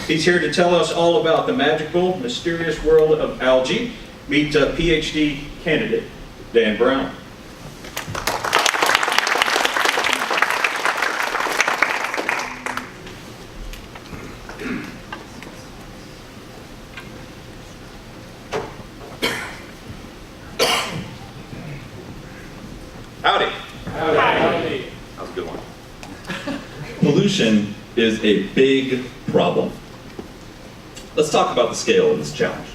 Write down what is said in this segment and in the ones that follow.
He's here to tell us all about the magical, mysterious world of algae. Meet PhD candidate Dan Brown. Howdy. Howdy. That was a good one. Pollution is a big problem. Let's talk about the scale of this challenge.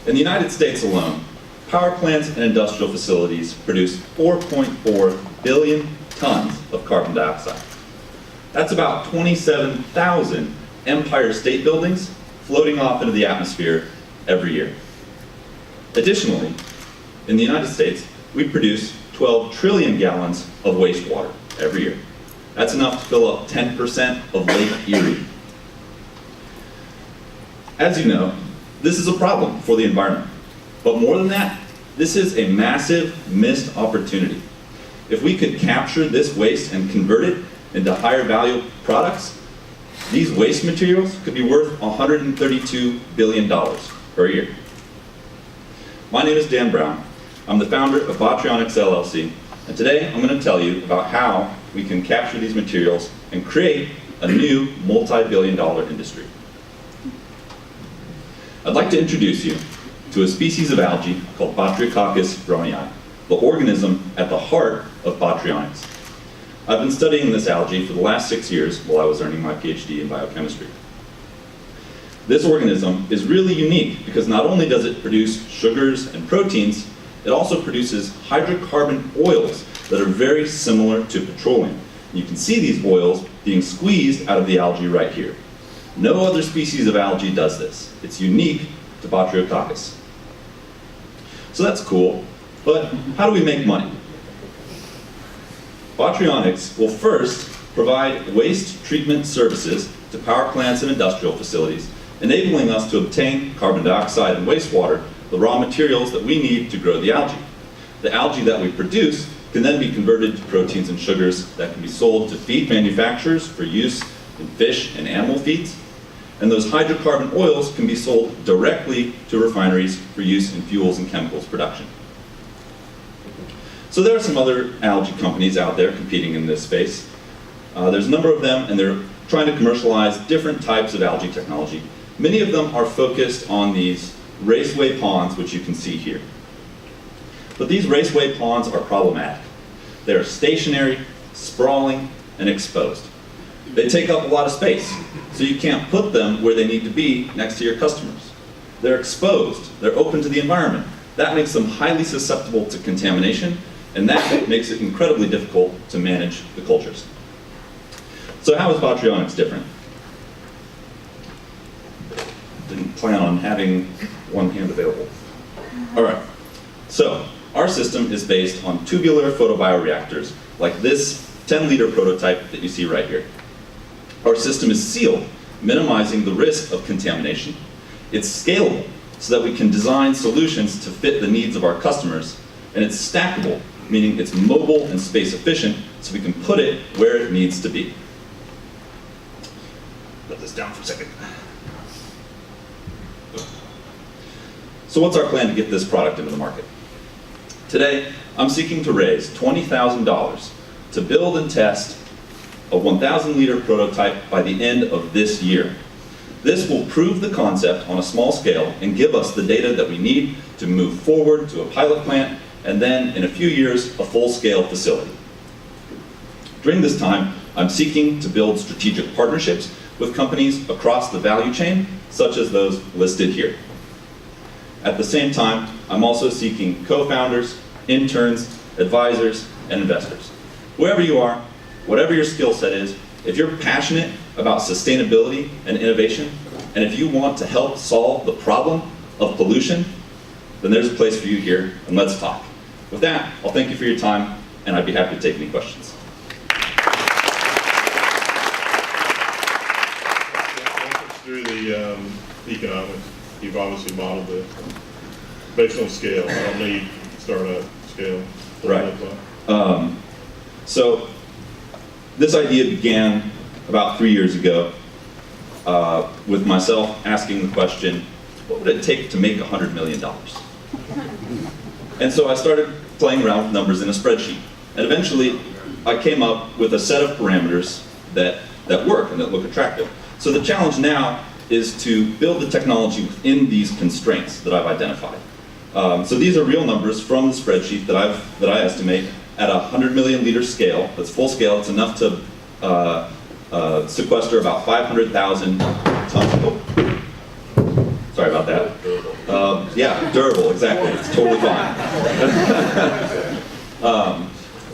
In the United States alone, power plants and industrial facilities produce 4.4 billion tons of carbon dioxide. That's about 27,000 Empire State Buildings floating off into the atmosphere every year. Additionally, in the United States, we produce 12 trillion gallons of wastewater every year. That's enough to fill up 10% of Lake Erie. As you know, this is a problem for the environment. But more than that, this is a massive missed opportunity. If we could capture this waste and convert it into higher value products, these waste materials could be worth $132 billion per year. My name is Dan Brown. I'm the founder of Botryonyx LLC, and today I'm going to tell you about how we can capture these materials and create a new multi-billion-dollar industry. I'd like to introduce you to a species of algae called Botryonyx brownii, the organism at the heart of Botryonyx. I've been studying this algae for the last 6 years while I was earning my PhD in biochemistry. This organism is really unique because not only does it produce sugars and proteins, it also produces hydrocarbon oils that are very similar to petroleum. You can see these oils being squeezed out of the algae right here. No other species of algae does this. It's unique to Botryonyx. So that's cool, but how do we make money? Botryonyx will first provide waste treatment services to power plants and industrial facilities, enabling us to obtain carbon dioxide and wastewater, the raw materials that we need to grow the algae. The algae that we produce can then be converted to proteins and sugars that can be sold to feed manufacturers for use in fish and animal feeds. And those hydrocarbon oils can be sold directly to refineries for use in fuels and chemicals production. So there are some other algae companies out there competing in this space. There's a number of them, and they're trying to commercialize different types of algae technology. Many of them are focused on these raceway ponds, which you can see here. But these raceway ponds are problematic. They're stationary, sprawling, and exposed. They take up a lot of space, so you can't put them where they need to be next to your customers. They're exposed, they're open to the environment. That makes them highly susceptible to contamination, and that makes it incredibly difficult to manage the cultures. So how is Botryonyx different? Didn't plan on having one hand available. All right, so our system is based on tubular photobioreactors, like this 10-liter prototype that you see right here. Our system is sealed, minimizing the risk of contamination. It's scalable, so that we can design solutions to fit the needs of our customers. And it's stackable, meaning it's mobile and space efficient, so we can put it where it needs to be. Put this down for a second. So what's our plan to get this product into the market? Today, I'm seeking to raise $20,000 to build and test a 1,000-liter prototype by the end of this year. This will prove the concept on a small scale and give us the data that we need to move forward to a pilot plant, and then in a few years, a full-scale facility. During this time, I'm seeking to build strategic partnerships with companies across the value chain, such as those listed here. At the same time, I'm also seeking co-founders, interns, advisors, and investors. Whoever you are, whatever your skill set is, if you're passionate about sustainability and innovation, and if you want to help solve the problem of pollution, then there's a place for you here, and let's talk. With that, I'll thank you for your time, and I'd be happy to take any questions. Walk us through the economics. You've obviously modeled it based on scale. I don't need startup scale. Right. So this idea began about 3 years ago. with myself asking the question, what would it take to make $100 million? And so I started playing around with numbers in a spreadsheet. And eventually, I came up with a set of parameters that work and that look attractive. So the challenge now is to build the technology within these constraints that I've identified. So these are real numbers from the spreadsheet that I estimate at a 100 million liter scale. That's full scale. It's enough to sequester about 500,000 tons. Oh, sorry about that. Yeah, durable, exactly. It's totally fine.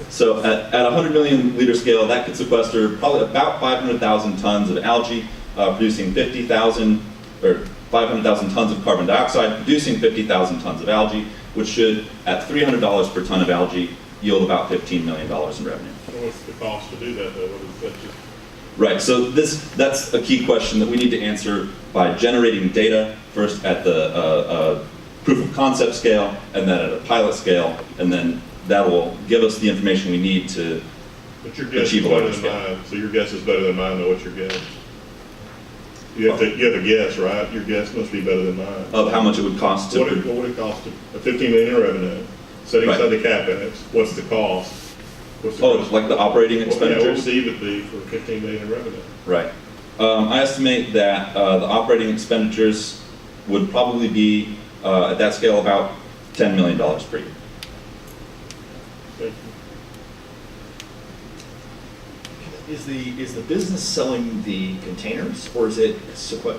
So at 100 million liter scale, that could sequester probably about 500,000 tons of algae, producing 50,000 or 500,000 tons of carbon dioxide, producing 50,000 tons of algae, which should, at $300 per ton of algae, yield about $15 million in revenue. What's the cost to do that, though? What is that just? Right, so that's a key question that we need to answer by generating data, first at the proof of concept scale, and then at a pilot scale, and then that will give us the information we need to But your guess achieve is a better larger than scale. mine, so your guess is better than mine, though, what's your guess? You have to guess, right? Your guess must be better than mine. Of how much it would cost to... What would it cost to, a 15 million in revenue, setting aside the CapEx, what's the cost? What's the Oh, cost? like the operating Yeah, what expenditures? would the EBIT be for 15 million in revenue? Right. I estimate that the operating expenditures would probably be, at that scale, about $10 million per year. Thank you. Is the business selling the containers, or is it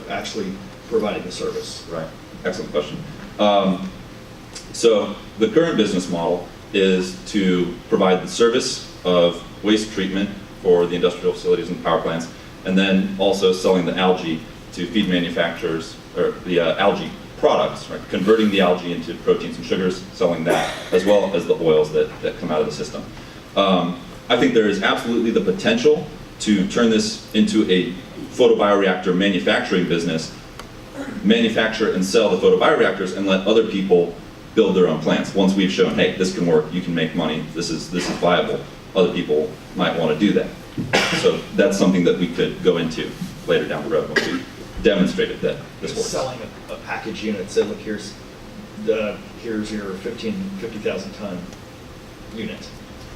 actually providing the service? Right. Excellent question. So the current business model is to provide the service of waste treatment for the industrial facilities and power plants, and then also selling the algae to feed manufacturers, or the algae products, right? Converting the algae into proteins and sugars, selling that, as well as the oils that come out of the system. I think there is absolutely the potential to turn this into a photobioreactor manufacturing business, manufacture and sell the photobioreactors, and let other people build their own plants. Once we've shown, hey, this can work, you can make money, this is viable, other people might want to do that. So that's something that we could go into later down the road once we demonstrated that this works. Selling a package unit, say, look, here's your 50,000 ton unit.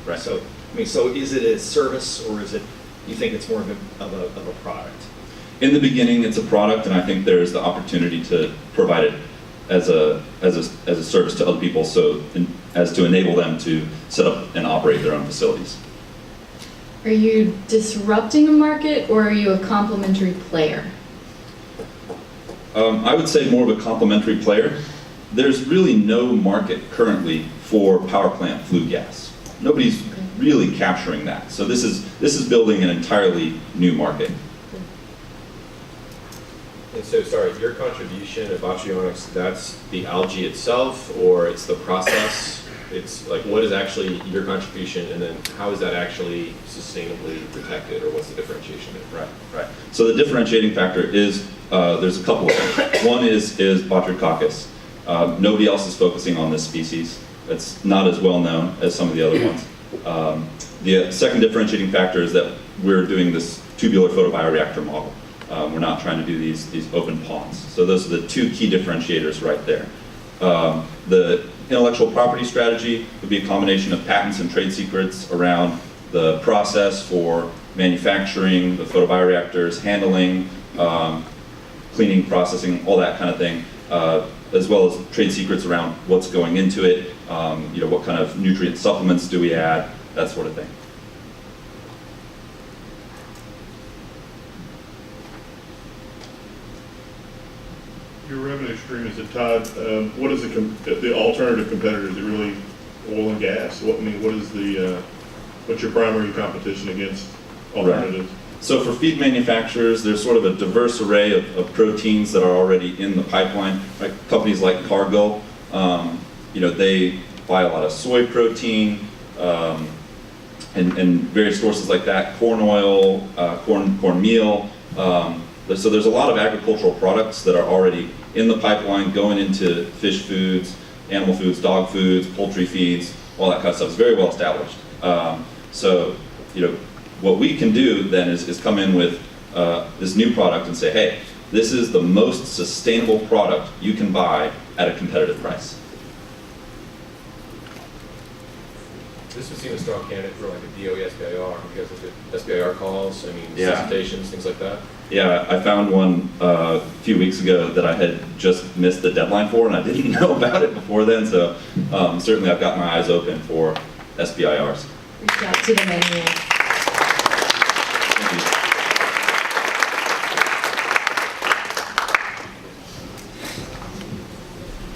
Right. So, I mean, so is it a service, or is it, you think it's more of a product? In the beginning, it's a product, and I think there's the opportunity to provide it as a service to other people, as to enable them to set up and operate their own facilities. Are you disrupting a market, or are you a complementary player? I would say more of a complementary player. There's really no market currently for power plant flue gas. Nobody's really capturing that. So this is building an entirely new market. And so, sorry, your contribution at Botryonyx, that's the algae itself, or it's the process? It's like, what is actually your contribution, and then how is that actually sustainably protected, or what's the differentiation there? Right. So the differentiating factor is, there's a couple of things. One is Botryonyx. Nobody else is focusing on this species. It's not as well known as some of the other ones. The second differentiating factor is that we're doing this tubular photobioreactor model. We're not trying to do these open ponds. So those are the two key differentiators right there. The intellectual property strategy would be a combination of patents and trade secrets around the process for manufacturing the photobioreactors, handling, cleaning, processing, all that kind of thing, as well as trade secrets around what's going into it, what kind of nutrient supplements do we add, that sort of thing. Your revenue stream, is it tied, what is the alternative competitors? Is it really oil and gas? What's your primary competition against alternatives? So for feed manufacturers, there's sort of a diverse array of proteins that are already in the pipeline. Right? Companies like Cargill, they buy a lot of soy protein and various sources like that, corn oil, corn meal. So there's a lot of agricultural products that are already in the pipeline going into fish foods, animal foods, dog foods, poultry feeds, all that kind of stuff. It's very well established. What we can do then is come in with this new product and say, hey, this is the most sustainable product you can buy at a competitive price. This would seem a strong candidate for like a DOE SBIR. You guys look at SBIR calls, I mean, Yeah. solicitations, things like that. Yeah, I found one a few weeks ago that I had just missed the deadline for, and I didn't know about it before then, so certainly I've got my eyes open for SBIRs. Reach out to them anyway.